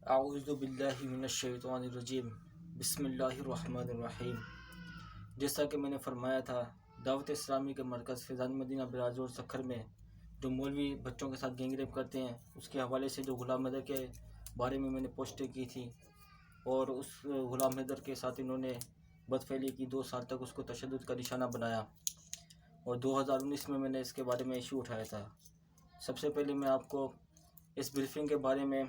اعوذ باللہ من الشیطان الرجیم بسم اللہ الرحمن الرحیم۔ جیسا کہ میں نے فرمایا تھا، دعوت اسلامی کے مرکز فیضان مدینہ براز روڈ سکھر میں جو مولوی بچوں کے ساتھ گینگ ریپ کرتے ہیں، اس کے حوالے سے جو غلام حیدر کے بارے میں نے پوسٹیں کی تھی اور اس غلام حیدر کے ساتھ انہوں نے بدفعلی کی، 2 سال تک اس کو تشدد کا نشانہ بنایا، اور 2019 میں نے اس کے بارے میں ایشو اٹھایا تھا۔ سب سے پہلے میں آپ کو اس بریفنگ کے بارے میں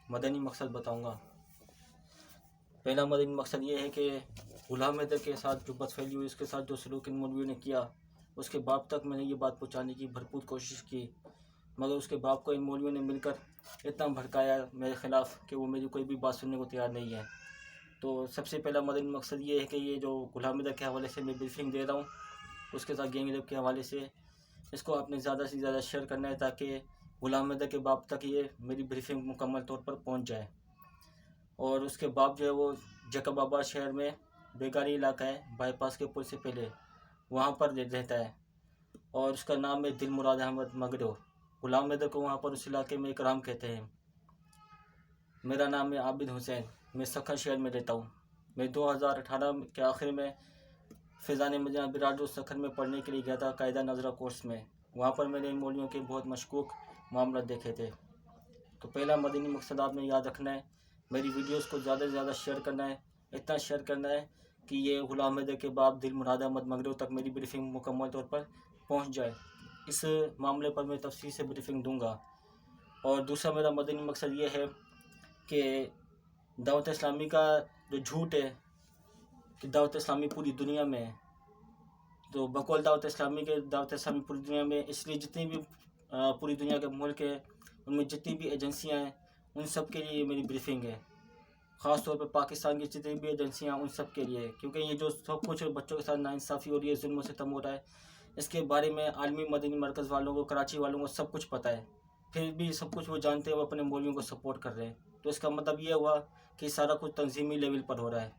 مدنی مقصد بتاؤں گا۔ پہلا مدنی مقصد یہ ہے کہ غلام حیدر کے ساتھ جو بدفعلی ہوئی، اس کے ساتھ جو سلوک ان مولویوں نے کیا، اس کے باپ تک میں نے یہ بات پہنچانے کی بھرپور کوشش کی، مگر اس کے باپ کو ان مولویوں نے مل کر اتنا بھڑکایا میرے خلاف کہ وہ میری کوئی بھی بات سننے کو تیار نہیں ہے۔ تو سب سے پہلا مدنی مقصد یہ ہے کہ یہ جو غلام حیدر کے حوالے سے میں بریفنگ دے رہا ہوں، اس کے ساتھ گینگ ریپ کے حوالے سے، اس کو آپ نے زیادہ سے زیادہ شیئر کرنا ہے تاکہ غلام حیدر کے باپ تک یہ میری بریفنگ مکمل طور پر پہنچ جائے۔ اور اس کے باپ جو ہے وہ جیکب آباد شہر میں بیگاری علاقہ ہے، بائی پاس کے پل سے پہلے، وہاں پر رہتا ہے، اور اس کا نام ہے دل مراد احمد مگرو۔ غلام حیدر کو وہاں پر اس علاقے میں اکرام کہتے ہیں۔ میرا نام ہے عابد حسین، میں سکھر شہر میں رہتا ہوں۔ میں 2018 کے آخر میں فیضان مدینہ براز روڈ سکھر میں پڑھنے کے لیے گیا تھا قاعدہ نظرہ کورس میں۔ وہاں پر میں نے ان مولویوں کے بہت مشکوک معاملات دیکھے تھے۔ تو پہلا مدنی مقصد آپ نے یاد رکھنا ہے، میری ویڈیوز کو زیادہ سے زیادہ شیئر کرنا ہے، اتنا شیئر کرنا ہے کہ یہ غلام حیدر کے باپ دل مراد احمد مگرو تک میری بریفنگ مکمل طور پر پہنچ جائے۔ اس معاملے پر میں تفصیل سے بریفنگ دوں گا۔ اور دوسرا میرا مدنی مقصد یہ ہے کہ دعوت اسلامی کا جو جھوٹ ہے کہ دعوت اسلامی پوری دنیا میں ہے، تو بقول دعوت اسلامی پوری دنیا میں، اس لیے جتنی بھی پوری دنیا کے ملک ہے، ان میں جتنی بھی ایجنسیاں ہیں، ان سب کے لیے میری بریفنگ ہے، خاص طور پہ پاکستان کی جتنی بھی ایجنسیاں ہیں ان سب کے لیے، کیونکہ یہ جو سب کچھ بچوں کے ساتھ ناانصافی ہو رہی ہے، ظلم و ستم ہو رہا ہے، اس کے بارے میں عالمی مدنی مرکز والوں کو، کراچی والوں کو سب کچھ پتہ ہے، پھر بھی سب کچھ وہ جانتے ہیں، وہ اپنے مولویوں کو سپورٹ کر رہے ہیں۔ تو اس کا مطلب یہ ہوا کہ سارا کچھ تنظیمی لیول پر ہو رہا ہے۔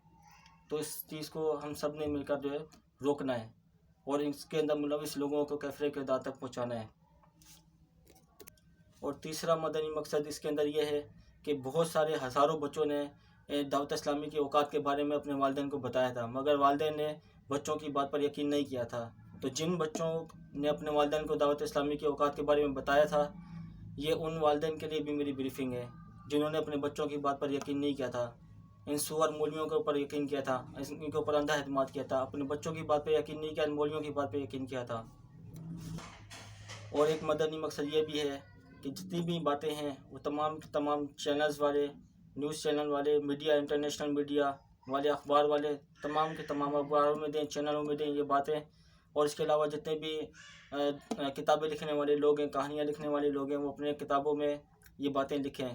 تو اس چیز کو ہم سب نے مل کر جو ہے روکنا ہے، اور اس کے اندر ملوث لوگوں کو کیفرے کردار تک پہنچانا ہے۔ اور تیسرا مدنی مقصد اس کے اندر یہ ہے کہ بہت سارے ہزاروں بچوں نے دعوت اسلامی کے اوقات کے بارے میں اپنے والدین کو بتایا تھا، مگر والدین نے بچوں کی بات پر یقین نہیں کیا تھا۔ تو جن بچوں نے اپنے والدین کو دعوت اسلامی کے اوقات کے بارے میں بتایا تھا، یہ ان والدین کے لیے بھی میری بریفنگ ہے جنہوں نے اپنے بچوں کی بات پر یقین نہیں کیا تھا، ان سور مولویوں کے اوپر یقین کیا تھا، ان کے اوپر اندھا اعتماد کیا تھا، اپنے بچوں کی بات پہ یقین نہیں کیا، ان مولویوں کی بات پہ یقین کیا تھا۔ اور ایک مدنی مقصد یہ بھی ہے کہ جتنی بھی باتیں ہیں وہ تمام چینلز والے، نیوز چینل والے، میڈیا، انٹرنیشنل میڈیا والے، اخبار والے، تمام کے تمام اخباروں میں دیں، چینلوں میں دیں یہ باتیں۔ اور اس کے علاوہ جتنے بھی کتابیں لکھنے والے لوگ ہیں، کہانیاں لکھنے والے لوگ ہیں، وہ اپنے کتابوں میں یہ باتیں لکھیں،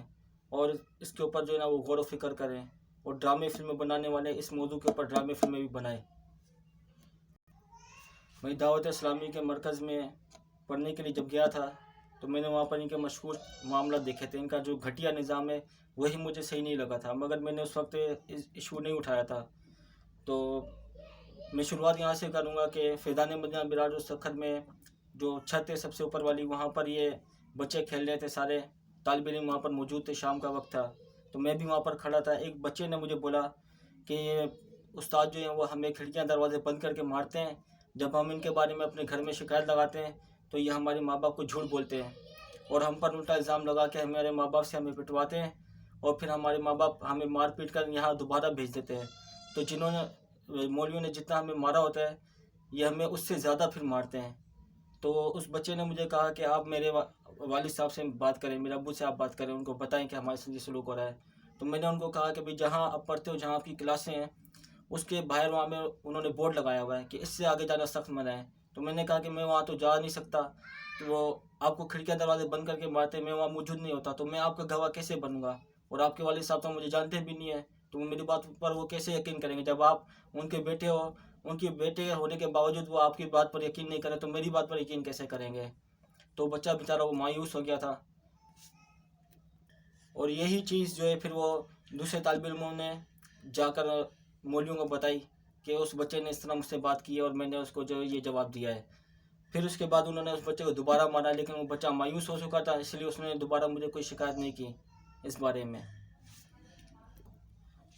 اور اس کے اوپر جو ہے نا وہ غور و فکر کریں، اور ڈرامے فلمیں بنانے والے اس موضوع کے اوپر ڈرامے فلمیں بھی بنائیں۔ میں دعوت اسلامی کے مرکز میں پڑھنے کے لیے جب گیا تھا تو میں نے وہاں پر ان کے مشہور معاملات دیکھے تھے۔ ان کا جو گھٹیا نظام ہے وہی مجھے صحیح نہیں لگا تھا، مگر میں نے اس وقت ایشو نہیں اٹھایا تھا۔ تو میں شروعات یہاں سے کروں گا کہ فیضان مدینہ براز روڈ سکھر میں جو چھت ہے سب سے اوپر والی، وہاں پر یہ بچے کھیل رہے تھے، سارے طالب علم وہاں پر موجود تھے، شام کا وقت تھا، تو میں بھی وہاں پر کھڑا تھا۔ ایک بچے نے مجھے بولا کہ یہ استاد جو ہیں وہ ہمیں کھڑکیاں دروازے بند کر کے مارتے ہیں، جب ہم ان کے بارے میں اپنے گھر میں شکایت لگاتے ہیں تو یہ ہمارے ماں باپ کو جھوٹ بولتے ہیں، اور ہم پر الٹا الزام لگا کے ہمارے ماں باپ سے ہمیں پٹواتے ہیں، اور پھر ہمارے ماں باپ ہمیں مار پیٹ کر یہاں دوبارہ بھیج دیتے ہیں۔ تو جنہوں نے مولویوں نے جتنا ہمیں مارا ہوتا ہے، یہ ہمیں اس سے زیادہ پھر مارتے ہیں۔ تو اس بچے نے مجھے کہا کہ آپ میرے والد صاحب سے بات کریں، میرے ابو سے آپ بات کریں، ان کو بتائیں کہ ہمارے ساتھ یہ سلوک ہو رہا ہے۔ تو میں نے ان کو کہا کہ بھئی جہاں آپ پڑھتے ہو، جہاں آپ کی کلاسیں ہیں، اس کے باہر وہاں میں انہوں نے بورڈ لگایا ہوا ہے کہ اس سے آگے جانا سخت منع ہے۔ تو میں نے کہا کہ میں وہاں تو جا نہیں سکتا، تو وہ آپ کو کھڑکیاں دروازے بند کر کے مارتے، میں وہاں موجود نہیں ہوتا، تو میں آپ کا گواہ کیسے بنوں گا؟ اور آپ کے والد صاحب تو مجھے جانتے بھی نہیں ہیں، تو میری بات پر وہ کیسے یقین کریں گے؟ جب آپ ان کے بیٹے ہو، ان کے بیٹے ہونے کے باوجود وہ آپ کی بات پر یقین نہیں کریں تو میری بات پر یقین کیسے کریں گے؟ تو بچہ بیچارہ وہ مایوس ہو گیا تھا۔ اور یہی چیز جو ہے پھر وہ دوسرے طالب علموں نے جا کر مولویوں کو بتائی کہ اس بچے نے اس طرح مجھ سے بات کی ہے، اور میں نے اس کو جو یہ جواب دیا ہے۔ پھر اس کے بعد انہوں نے اس بچے کو دوبارہ مارا، لیکن وہ بچہ مایوس ہو چکا تھا، اس لیے اس نے دوبارہ مجھے کوئی شکایت نہیں کی اس بارے میں۔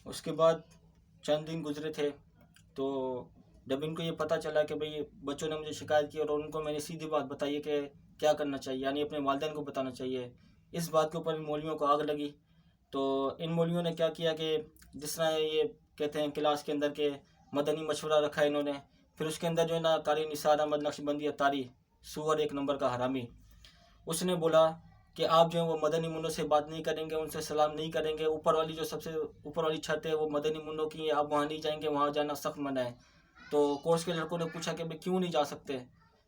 اس کے بعد چند دن گزرے تھے تو جب ان کو یہ پتہ چلا کہ بھئی بچوں نے مجھے شکایت کی اور ان کو میں نے سیدھی بات بتائی ہے کہ کیا کرنا چاہیے، یعنی اپنے والدین کو بتانا چاہیے، اس بات کے اوپر ان مولویوں کو آگ لگی. تو ان مولویوں نے کیا کیا کہ جس طرح یہ کہتے ہیں کلاس کے اندر کے مدنی مشورہ رکھا انہوں نے، پھر اس کے اندر جو ہے نا قاری نثار احمد نقشبندی اتاری، سور ایک نمبر کا حرامی، اس نے بولا کہ آپ جو ہے وہ مدنی منوں سے بات نہیں کریں گے، ان سے سلام نہیں کریں گے، اوپر والی جو سب سے اوپر والی چھت ہے وہ مدنی منوں کی ہے، آپ وہاں نہیں جائیں گے، وہاں جانا سخت منع ہے. تو کورس کے لڑکوں نے پوچھا کہ بھئی کیوں نہیں جا سکتے؟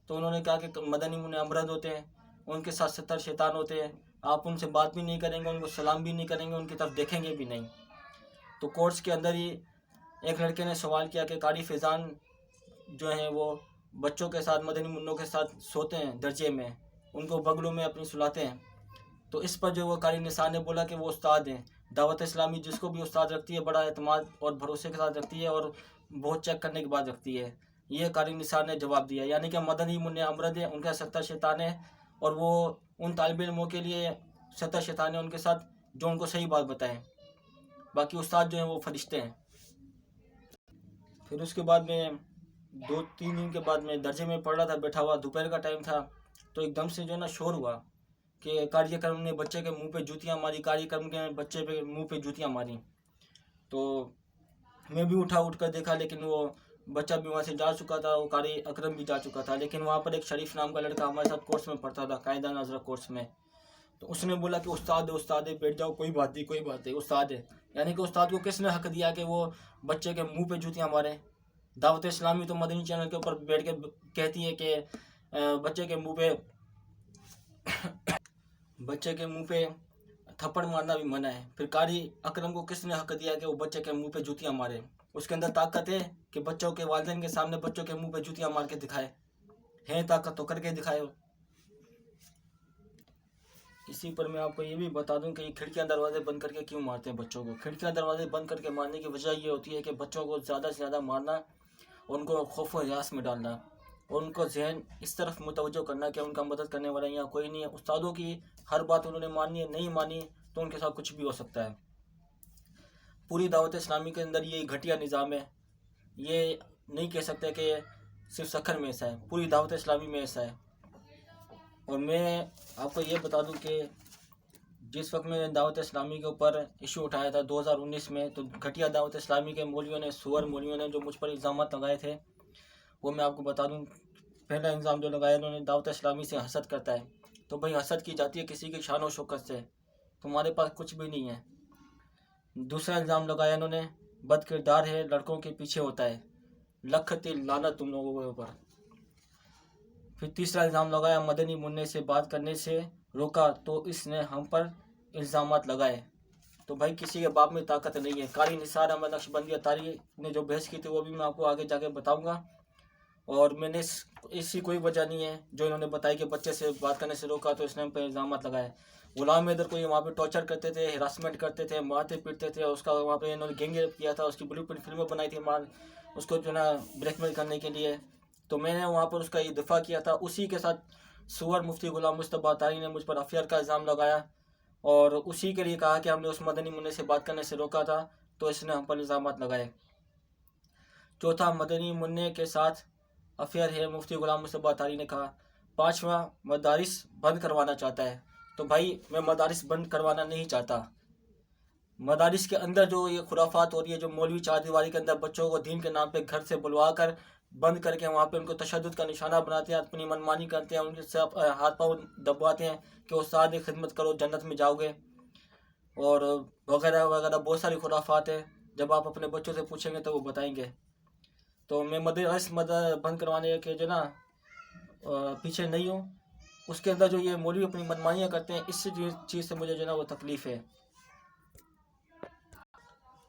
تو انہوں نے کہا کہ مدنی منع امرد ہوتے ہیں، ان کے ساتھ 70 شیطان ہوتے ہیں، آپ ان سے بات بھی نہیں کریں گے، ان کو سلام بھی نہیں کریں گے، ان کی طرف دیکھیں گے بھی نہیں. تو کورس کے اندر ہی ایک لڑکے نے سوال کیا کہ قاری فیضان جو ہیں وہ بچوں کے ساتھ مدنی منوں کے ساتھ سوتے ہیں درجے میں، ان کو بغلوں میں اپنی سلاتے ہیں. تو اس پر جو وہ قاری نثار نے بولا کہ وہ استاد ہیں، دعوت اسلامی جس کو بھی استاد رکھتی ہے بڑا اعتماد اور بھروسے کے ساتھ رکھتی ہے اور بہت چیک کرنے کے بعد رکھتی ہے. یہ قاری نثار نے جواب دیا، یعنی کہ مدنی منع امرد ہے، ان کا 70 شیطان ہے، اور وہ ان طالب علموں کے لیے 70 شیطان ہیں ان کے ساتھ جو ان کو صحیح بات بتائیں، باقی استاد جو ہیں وہ فرشتے ہیں. پھر اس کے بعد میں 2-3 دن کے بعد میں درجے میں پڑھ رہا تھا بیٹھا ہوا، دوپہر کا ٹائم تھا، تو ایک دم سے جو ہے نا شور ہوا کہ قاری اکرم نے بچے کے منہ پہ جوتیاں ماری، قاری اکرم کے بچے پہ منہ پہ جوتیاں ماری. تو میں بھی اٹھ کر دیکھا، لیکن وہ بچہ بھی وہاں سے جا چکا تھا، وہ قاری اکرم بھی جا چکا تھا، لیکن وہاں پر ایک شریف نام کا لڑکا ہمارے ساتھ کورس میں پڑھتا تھا، قاعدہ ناظرہ کورس میں. تو اس نے بولا کہ استاد ہے بیٹھ جاؤ، کوئی بات نہیں استاد ہے. یعنی کہ استاد کو کس نے حق دیا کہ وہ بچے کے منہ پہ جوتیاں مارے؟ دعوت اسلامی تو مدنی چینل کے اوپر بیٹھ کے کہتی ہے کہ بچے کے منہ پہ تھپڑ مارنا بھی منع ہے. پھر قاری اکرم کو کس نے حق دیا کہ وہ بچے کے منہ پہ جوتیاں مارے؟ اس کے اندر طاقت ہے کہ بچوں کے والدین کے سامنے بچوں کے منہ پہ جوتیاں مار کے دکھائے؟ ہے طاقت تو کر کے دکھائے. اسی پر میں آپ کو یہ بھی بتا دوں کہ یہ کھڑکیاں دروازے بند کر کے کیوں مارتے ہیں بچوں کو. کھڑکیاں دروازے بند کر کے مارنے کی وجہ یہ ہوتی ہے کہ بچوں کو زیادہ سے زیادہ مارنا، ان کو خوف و ہراس میں ڈالنا، اور ان کو ذہن اس طرف متوجہ کرنا کہ ان کا مدد کرنے والا یہاں کوئی نہیں ہے. استادوں کی ہر بات انہوں نے ماننی ہے، نہیں مانی تو ان کے ساتھ کچھ بھی ہو سکتا ہے. پوری دعوت اسلامی کے اندر یہ گھٹیا نظام ہے. یہ نہیں کہہ سکتے کہ صرف سکھر میں ایسا ہے، پوری دعوت اسلامی میں ایسا ہے. اور میں آپ کو یہ بتا دوں کہ جس وقت میں نے دعوت اسلامی کے اوپر ایشو اٹھایا تھا 2019 میں، تو گھٹیا دعوت اسلامی کے مولویوں نے، سور مولویوں نے جو مجھ پر الزامات لگائے تھے، وہ میں آپ کو بتا دوں. پہلا الزام جو لگایا انہوں نے، دعوت اسلامی سے حسد کرتا ہے. تو بھئی حسد کی جاتی ہے کسی کی شان و شوکت سے، تمہارے پاس کچھ بھی نہیں ہے. دوسرا الزام لگایا انہوں نے، بد کردار ہے، لڑکوں کے پیچھے ہوتا ہے. لکھ تل لعنت تم لوگوں کے اوپر. پھر تیسرا الزام لگایا، مدنی منع سے بات کرنے سے روکا تو اس نے ہم پر الزامات لگائے. تو بھائی کسی کے باپ میں طاقت نہیں ہے. قاری نثار احمد نقشبندی اتاری نے جو بحث کی تھی وہ بھی میں آپ کو آگے جا کے بتاؤں گا. اور میں نے ایسی کوئی وجہ نہیں ہے جو انہوں نے بتائی کہ بچے سے بات کرنے سے روکا تو اس نے ہم پہ الزامات لگائے. غلام حیدر کو یہ وہاں پہ ٹارچر کرتے تھے، ہراسمنٹ کرتے تھے، مارتے پیٹتے تھے. اس کا وہاں پہ انہوں نے گینگ ریپ کیا تھا، اس کی بلو پرنٹ فلمیں بنائی تھی اس کو جو نا بلیک میل کرنے کے لیے. تو میں نے وہاں پر اس کا یہ دفاع کیا تھا. اسی کے ساتھ سور مفتی غلام مصطفیٰ اتاری نے مجھ پر افیئر کا الزام لگایا اور اسی کے لیے کہا کہ ہم نے اس مدنی منع سے بات کرنے سے روکا تھا تو اس نے ہم پر الزامات لگائے. چوتھا، مدنی منع کے ساتھ افیئر ہے، مفتی غلام مصطفیٰ اتاری نے کہا. پانچواں، مدارس بند کروانا چاہتا ہے. تو بھائی میں مدارس بند کروانا نہیں چاہتا. مدارس کے اندر جو یہ خرافات ہو رہی ہے، جو مولوی چار دیواری کے اندر بچوں کو دین کے نام پہ گھر سے بلوا کر بند کر کے وہاں پہ ان کو تشدد کا نشانہ بناتے ہیں، اپنی منمانی کرتے ہیں، ان کے سے ہاتھ پاؤں دبواتے ہیں کہ استاد خدمت کرو جنت میں جاؤ گے، اور وغیرہ وغیرہ بہت ساری خرافات ہیں. جب آپ اپنے بچوں سے پوچھیں گے تو وہ بتائیں گے. تو میں مدارس بند کروانے کے جو نا پیچھے نہیں ہوں. اس کے اندر جو یہ مولوی اپنی منمانیاں کرتے ہیں، اس چیز سے مجھے جو نا وہ تکلیف ہے.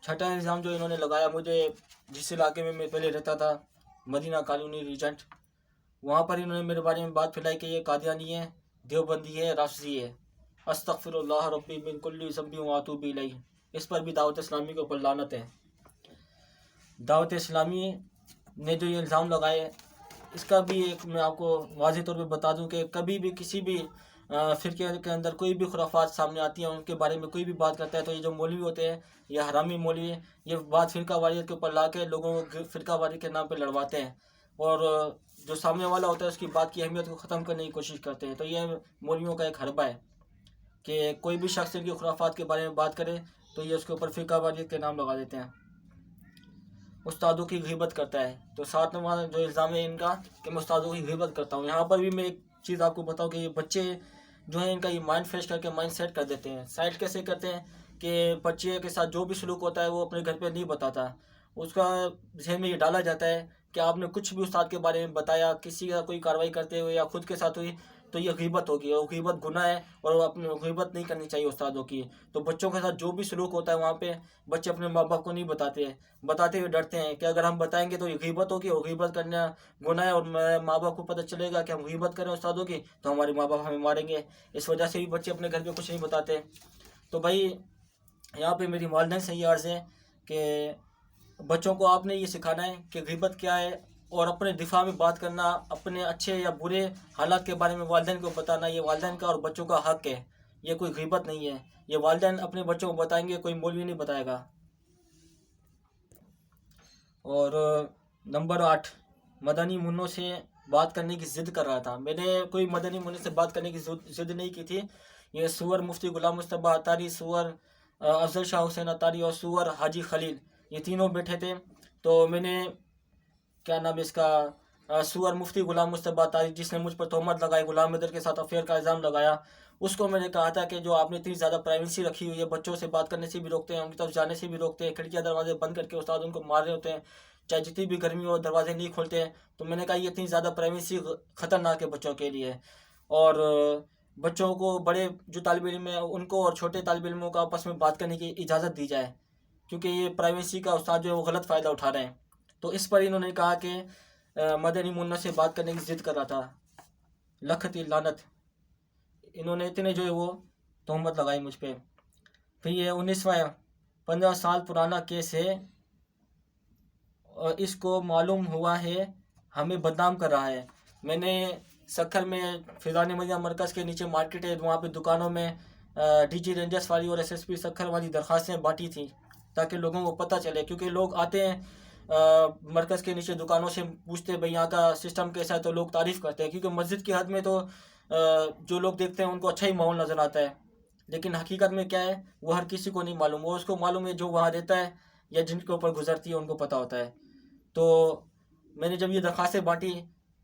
چھٹا الزام جو انہوں نے لگایا، مجھے جس علاقے میں پہلے رہتا تھا، مدینہ کالونی ریجنٹ، وہاں پر انہوں نے میرے بارے میں بات پھیلائی کہ یہ قادیانی ہے، دیوبندی ہے، رافضی ہے. استغفر اللہ ربی من کل ذنب واتوب الیہ. اس پر بھی دعوت اسلامی کے اوپر لعنت ہے. دعوت اسلامی نے جو یہ الزام لگائے، اس کا بھی ایک میں آپ کو واضح طور پہ بتا دوں کہ کبھی بھی کسی بھی فرقے کے اندر کوئی بھی خرافات سامنے آتی ہیں، ان کے بارے میں کوئی بھی بات کرتا ہے، تو یہ جو مولوی ہوتے ہیں، یہ حرامی مولوی، یہ بات فرقہ واریت کے اوپر لا کے لوگوں کو فرقہ واریت کے نام پہ لڑواتے ہیں، اور جو سامنے والا ہوتا ہے اس کی بات کی اہمیت کو ختم کرنے کی کوشش کرتے ہیں۔ تو یہ مولویوں کا ایک حربہ ہے کہ کوئی بھی شخص ان کی خرافات کے بارے میں بات کرے تو یہ اس کے اوپر فرقہ واریت کے نام لگا دیتے ہیں۔ استادوں کی غیبت کرتا ہے، تو 7واں جو الزام ہے ان کا کہ میں استادوں کی غیبت کرتا ہوں۔ یہاں پر بھی میں ایک چیز آپ کو بتاؤں کہ یہ بچے جو ہیں ان کا یہ مائنڈ فریش کر کے مائنڈ سیٹ کر دیتے ہیں۔ سائٹ کیسے کرتے ہیں کہ بچے کے ساتھ جو بھی سلوک ہوتا ہے وہ اپنے گھر پہ نہیں بتاتا، اس کا ذہن میں یہ ڈالا جاتا ہے کہ آپ نے کچھ بھی استاد کے بارے میں بتایا، کسی کا کوئی کارروائی کرتے ہوئے یا خود کے ساتھ ہوئی تو یہ غیبت ہوگی، اور غیبت گناہ ہے، اور اپنے غیبت نہیں کرنی چاہیے استادوں کی۔ تو بچوں کے ساتھ جو بھی سلوک ہوتا ہے وہاں پہ بچے اپنے ماں باپ کو نہیں بتاتے ہوئے ڈرتے ہیں کہ اگر ہم بتائیں گے تو یہ غیبت ہوگی، اور غیبت کرنا گناہ ہے، اور ماں باپ کو پتہ چلے گا کہ ہم غیبت کریں استادوں کی تو ہمارے ماں باپ ہمیں ماریں گے۔ اس وجہ سے بھی بچے اپنے گھر پہ کچھ نہیں بتاتے۔ تو بھائی یہاں پہ میری والدین سے یہ عرض ہے کہ بچوں کو آپ نے یہ سکھانا ہے کہ غیبت کیا ہے، اور اپنے دفاع میں بات کرنا، اپنے اچھے یا برے حالات کے بارے میں والدین کو بتانا، یہ والدین کا اور بچوں کا حق ہے، یہ کوئی غیبت نہیں ہے، یہ والدین اپنے بچوں کو بتائیں گے، کوئی مولوی نہیں بتائے گا۔ اور نمبر 8، مدنی منوں سے بات کرنے کی ضد کر رہا تھا۔ میں نے کوئی مدنی منوں سے بات کرنے کی ضد نہیں کی تھی، یہ سور مفتی غلام مصطفیٰ اتاری، سور افضل شاہ حسین اتاری اور سور حاجی خلیل، یہ تینوں بیٹھے تھے۔ تو میں نے کیا نام ہے اس کا، سور مفتی غلام مصطفیٰ اتاری جس نے مجھ پر تہمت لگائی، غلام حیدر کے ساتھ افیئر کا الزام لگایا، اس کو میں نے کہا تھا کہ جو آپ نے اتنی زیادہ پرائیویسی رکھی ہوئی ہے، بچوں سے بات کرنے سے بھی روکتے ہیں، ان کی طرف جانے سے بھی روکتے ہیں، کھڑکیاں دروازے بند کر کے استاد ان کو مار رہے ہوتے ہیں، چاہے جتنی بھی گرمی ہو دروازے نہیں کھولتے ہیں۔ تو میں نے کہا یہ اتنی زیادہ پرائیویسی خطرناک ہے بچوں کے لیے، اور بچوں کو، بڑے جو طالب علم ہیں ان کو اور چھوٹے طالب علموں کو آپس میں بات کرنے کی اجازت دی جائے، کیونکہ یہ پرائیویسی کا استاد جو ہے وہ غلط فائدہ اٹھا رہے ہیں۔ تو اس پر انہوں نے کہا کہ مدنی منہ سے بات کرنے کی ضد کر رہا تھا، لکھتی لعنت، انہوں نے اتنے جو ہے وہ تہمت لگائی مجھ پہ۔ پھر یہ 19واں 15 سال پرانا کیس ہے، اور اس کو معلوم ہوا ہے ہمیں بدنام کر رہا ہے۔ میں نے سکھر میں فیضان مدینہ مرکز کے نیچے مارکیٹ ہے، وہاں پہ دکانوں میں ڈی جی رینجرز والی اور ایس ایس پی سکھر والی درخواستیں بانٹی تھیں تاکہ لوگوں کو پتہ چلے، کیونکہ لوگ آتے ہیں مرکز کے نیچے دکانوں سے پوچھتے بھئی یہاں کا سسٹم کیسا ہے، تو لوگ تعریف کرتے ہیں، کیونکہ مسجد کی حد میں تو جو لوگ دیکھتے ہیں ان کو اچھا ہی ماحول نظر آتا ہے، لیکن حقیقت میں کیا ہے وہ ہر کسی کو نہیں معلوم، وہ اس کو معلوم ہے جو وہاں رہتا ہے یا جن کے اوپر گزرتی ہے ان کو پتہ ہوتا ہے۔ تو میں نے جب یہ درخواستیں بانٹی،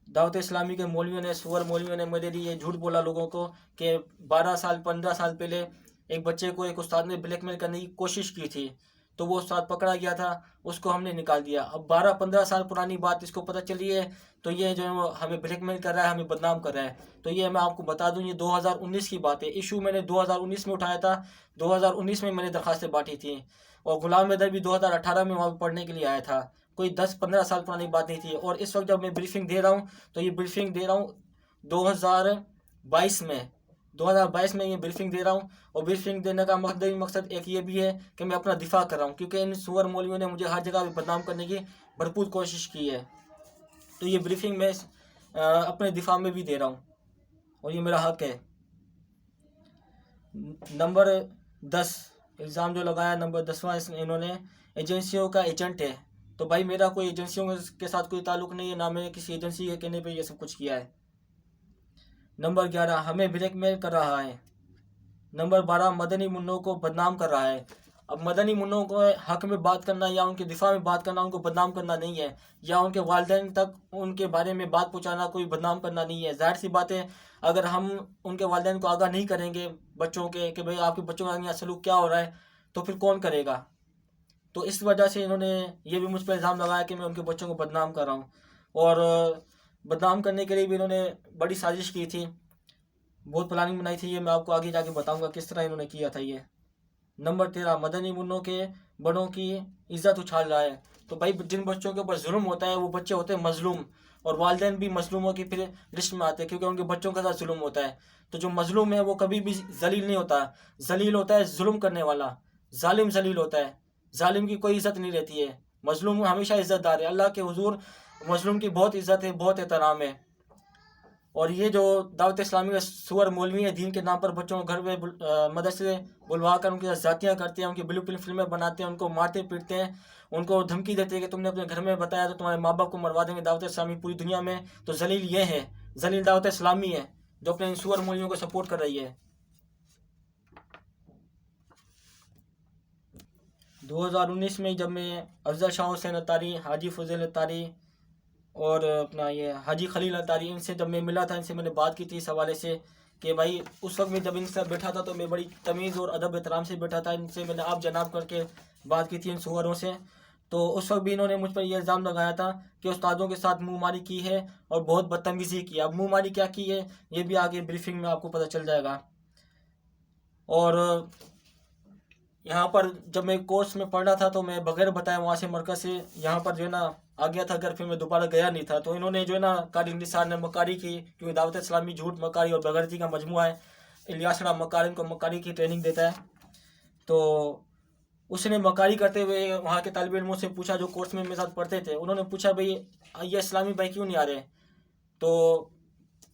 دعوت اسلامی کے مولویوں نے، سور مولویوں نے میرے لیے جھوٹ بولا لوگوں کو کہ 12 سال 15 سال پہلے ایک بچے کو ایک استاد نے بلیک میل کرنے کی کوشش کی تھی، تو وہ استاد پکڑا گیا تھا، اس کو ہم نے نکال دیا۔ اب 12-15 سال پرانی بات اس کو پتہ چلی ہے، تو یہ جو ہے ہمیں بلیک میل کر رہا ہے، ہمیں بدنام کر رہا ہے۔ تو یہ میں آپ کو بتا دوں، یہ 2019 کی بات ہے، ایشو میں نے 2019 میں اٹھایا تھا، 2019 میں نے درخواستیں بانٹی تھیں، اور غلام حیدر بھی 2018 میں وہاں پڑھنے کے لیے آیا تھا، کوئی 10-15 سال پرانی بات نہیں تھی۔ اور اس وقت جب میں بریفنگ دے رہا ہوں تو یہ بریفنگ دے رہا ہوں 2022 میں یہ بریفنگ دے رہا ہوں، اور بریفنگ دینے کا مقصد ایک یہ بھی ہے کہ میں اپنا دفاع کر رہا ہوں، کیونکہ ان سور مولویوں نے مجھے ہر جگہ پہ بدنام کرنے کی بھرپور کوشش کی ہے۔ تو یہ بریفنگ میں اپنے دفاع میں بھی دے رہا ہوں، اور یہ میرا حق ہے۔ نمبر 10 الزام جو لگایا، نمبر 10واں انہوں نے ایجنسیوں کا ایجنٹ ہے۔ تو بھائی میرا کوئی ایجنسیوں کے ساتھ کوئی تعلق نہیں ہے، نہ میں نے کسی ایجنسی کے کہنے پہ یہ سب کچھ کیا ہے۔ نمبر 11 ہمیں بلیک میل کر رہا ہے۔ نمبر 12 مدنی منوں کو بدنام کر رہا ہے۔ اب مدنی منوں کو حق میں بات کرنا یا ان کے دفاع میں بات کرنا ان کو بدنام کرنا نہیں ہے، یا ان کے والدین تک ان کے بارے میں بات پہنچانا کوئی بدنام کرنا نہیں ہے۔ ظاہر سی بات ہے اگر ہم ان کے والدین کو آگاہ نہیں کریں گے بچوں کے کہ بھئی آپ کے بچوں کا یہاں سلوک کیا ہو رہا ہے، تو پھر کون کرے گا؟ تو اس وجہ سے انہوں نے یہ بھی مجھ پہ الزام لگایا کہ میں ان کے بچوں کو بدنام کر رہا ہوں، اور بدنام کرنے کے لیے بھی انہوں نے بڑی سازش کی تھی، بہت پلاننگ بنائی تھی، یہ میں آپ کو آگے جا کے بتاؤں گا کس طرح انہوں نے کیا تھا یہ۔ نمبر 13 مدنی منوں کے بڑوں کی عزت اچھال رہا ہے۔ تو بھائی جن بچوں کے اوپر ظلم ہوتا ہے وہ بچے ہوتے ہیں مظلوم، اور والدین بھی مظلوموں کی پھر لسٹ میں آتے ہیں، کیونکہ ان کے بچوں کے ساتھ ظلم ہوتا ہے۔ تو جو مظلوم ہے وہ کبھی بھی ذلیل نہیں ہوتا، ذلیل ہوتا ہے ظلم کرنے والا، ظالم ذلیل ہوتا ہے، ظالم کی کوئی عزت نہیں رہتی ہے، مظلوم ہمیشہ عزت دار ہے۔ اللہ کے حضور مظلوم کی بہت عزت ہے، بہت احترام ہے۔ اور یہ جو دعوت اسلامی کا سور مولوی ہیں دین کے نام پر بچوں کو گھر میں مدرسے بلوا کر ان کے ساتھ زیادتیاں کرتے ہیں، ان کی بلو پرنٹ فلمیں بناتے ہیں، ان کو مارتے پیٹتے ہیں، ان کو دھمکی دیتے ہیں کہ تم نے اپنے گھر میں بتایا تو تمہارے ماں باپ کو مروا دیں گے دعوت اسلامی پوری دنیا میں۔ تو ذلیل یہ ہے، ذلیل دعوت اسلامی ہے جو اپنے ان سور مولویوں کو سپورٹ کر رہی ہے۔ 2019 میں جب میں افضل شاہ حسین اتاری، حاجی فضیل اتاری اور اپنا یہ حاجی خلیل اتاری، ان سے جب میں ملا تھا، ان سے میں نے بات کی تھی اس حوالے سے کہ بھائی اس وقت میں جب ان سے بیٹھا تھا تو میں بڑی تمیز اور ادب احترام سے بیٹھا تھا، ان سے میں نے آپ جناب کر کے بات کی تھی ان سوروں سے۔ تو اس وقت بھی انہوں نے مجھ پر یہ الزام لگایا تھا کہ استادوں کے ساتھ منہ ماری کی ہے اور بہت بدتمیزی کی۔ اب منہ ماری کیا کی ہے یہ بھی آگے بریفنگ میں آپ کو پتہ چل جائے گا۔ اور یہاں پر جب میں کورس میں پڑھ رہا تھا تو میں بغیر بتائے وہاں سے مرکز سے یہاں پر جو ہے نا آ گیا تھا گھر، پھر میں دوبارہ گیا نہیں تھا۔ تو انہوں نے جو ہے نا قاری نثار نے مکاری کی، کیونکہ دعوت اسلامی جھوٹ، مکاری اور بغیرتی کا مجموعہ ہے۔ الیاس راہ مکاری کو مکاری کی ٹریننگ دیتا ہے۔ تو اس نے مکاری کرتے ہوئے وہاں کے طالب علموں سے پوچھا جو کورس میں میرے ساتھ پڑھتے تھے، انہوں نے پوچھا بھئی یہ اسلامی بھائی کیوں نہیں آ رہے؟ تو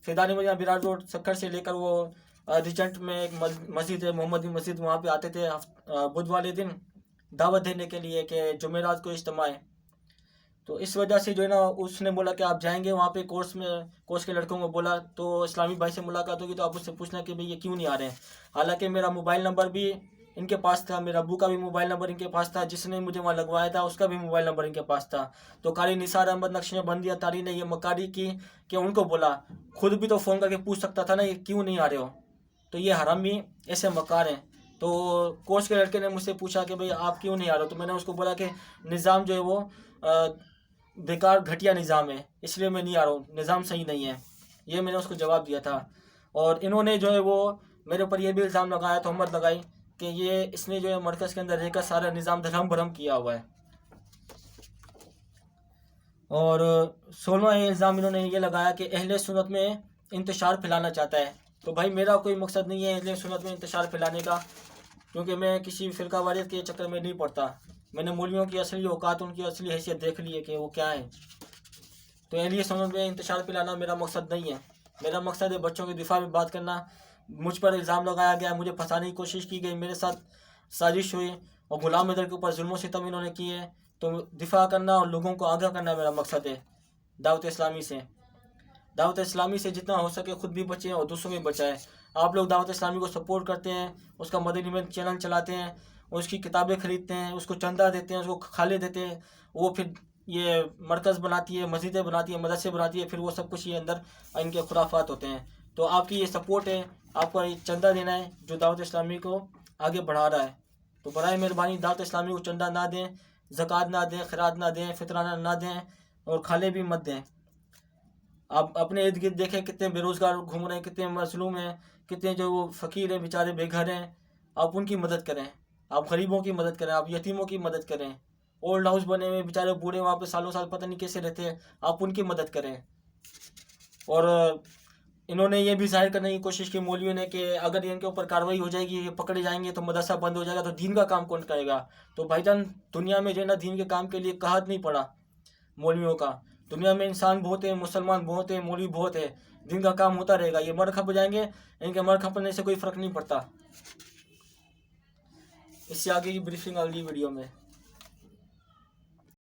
فیضانی مدینہ براج روڈ سکھر سے لے کر وہ ریجنٹ میں ایک مسجد ہے محمدی مسجد، وہاں پہ آتے تھے بدھ والے دن دعوت دینے کے لیے کہ جمعرات کو اجتماع ہے۔ تو اس وجہ سے جو ہے نا اس نے بولا کہ آپ جائیں گے وہاں پہ کورس کے لڑکوں کو بولا تو اسلامی بھائی سے ملاقات ہوگی تو آپ اس سے پوچھنا کہ بھئی یہ کیوں نہیں آ رہے ہیں۔ حالانکہ میرا موبائل نمبر بھی ان کے پاس تھا، میرا ابو کا بھی موبائل نمبر ان کے پاس تھا، جس نے مجھے وہاں لگوایا تھا اس کا بھی موبائل نمبر ان کے پاس تھا۔ تو قاری نثار احمد نقشبندی اتاری نے یہ مکاری کی کہ ان کو بولا، خود بھی تو فون کر کے پوچھ سکتا تھا نا یہ کیوں نہیں آ رہے ہو۔ تو یہ حرامی ایسے مکار ہیں۔ تو کورس کے لڑکے نے مجھ سے پوچھا کہ بھئی آپ کیوں نہیں آ رہے ہو؟ تو میں نے اس کو بولا کہ نظام جو ہے وہ بیکار گھٹیا نظام ہے، اس لیے میں نہیں آ رہا ہوں، نظام صحیح نہیں ہے، یہ میں نے اس کو جواب دیا تھا۔ اور انہوں نے جو ہے وہ میرے اوپر یہ بھی الزام لگایا، تہمت لگائی کہ یہ اس نے جو ہے مرکز کے اندر رہ کر سارا نظام دھرم بھرم کیا ہوا ہے۔ اور 16واں الزام انہوں نے یہ لگایا کہ اہل سنت میں انتشار پھیلانا چاہتا ہے۔ تو بھائی میرا کوئی مقصد نہیں ہے اہل سنت میں انتشار پھیلانے کا، کیونکہ میں کسی فرقہ واریت کے چکر میں نہیں پڑتا۔ میں نے مولویوں کی اصلی اوقات، ان کی اصلی حیثیت دیکھ لی ہے کہ وہ کیا ہیں۔ تو اہل سنت میں انتشار پھیلانا میرا مقصد نہیں ہے، میرا مقصد ہے بچوں کے دفاع میں بات کرنا۔ مجھ پر الزام لگایا گیا، مجھے پھنسانے کی کوشش کی گئی، میرے ساتھ سازش ہوئی اور غلام حیدر کے اوپر ظلم و ستم انہوں نے کیے۔ تو دفاع کرنا اور لوگوں کو آگاہ کرنا میرا مقصد ہے دعوت اسلامی سے۔ دعوت اسلامی سے جتنا ہو سکے خود بھی بچیں اور دوسروں بھی بچائیں۔ آپ لوگ دعوت اسلامی کو سپورٹ کرتے ہیں، اس کا مدنی ایونٹ چینل چلاتے ہیں، اس کی کتابیں خریدتے ہیں، اس کو چندہ دیتے ہیں، اس کو کھالے دیتے ہیں، وہ پھر یہ مرکز بناتی ہے، مسجدیں بناتی ہے، مدرسے بناتی ہے، پھر وہ سب کچھ یہ اندر ان کے خرافات ہوتے ہیں۔ تو آپ کی یہ سپورٹ ہے، آپ کو یہ چندہ دینا ہے جو دعوت اسلامی کو آگے بڑھا رہا ہے۔ تو برائے مہربانی دعوت اسلامی کو چندہ نہ دیں، زکوٰۃ نہ دیں، خیرات نہ دیں، فطرانہ نہ دیں اور کھالے بھی مت دیں۔ آپ اپنے ارد گرد دیکھیں کتنے بے روزگار گھوم رہے ہیں، کتنے مظلوم ہیں، کتنے جو وہ فقیر ہیں بیچارے بے گھر ہیں، آپ ان کی مدد کریں، آپ غریبوں کی مدد کریں، آپ یتیموں کی مدد کریں۔ اولڈ ہاؤس بنے ہوئے بیچارے بوڑھے وہاں پہ سالوں سال پتہ نہیں کیسے رہتے ہیں، آپ ان کی مدد کریں۔ اور انہوں نے یہ بھی ظاہر کرنے کی کوشش کی مولویوں نے کہ اگر ان کے اوپر کارروائی ہو جائے گی، یہ پکڑے جائیں گے تو مدرسہ بند ہو جائے گا، تو دین کا کام کون کرے گا؟ تو بھائی جان دنیا میں جو ہے نا دین کے کام کے لیے کہت نہیں پڑا مولویوں کا۔ دنیا میں انسان بہت ہیں، مسلمان بہت ہیں، مولوی بہت ہے، دین کا کام ہوتا رہے گا۔ یہ مر کھپ جائیں گے، ان کے مر کھپنے سے کوئی فرق نہیں پڑتا۔ اس سے آگے کی بریفنگ اگلی ویڈیو میں۔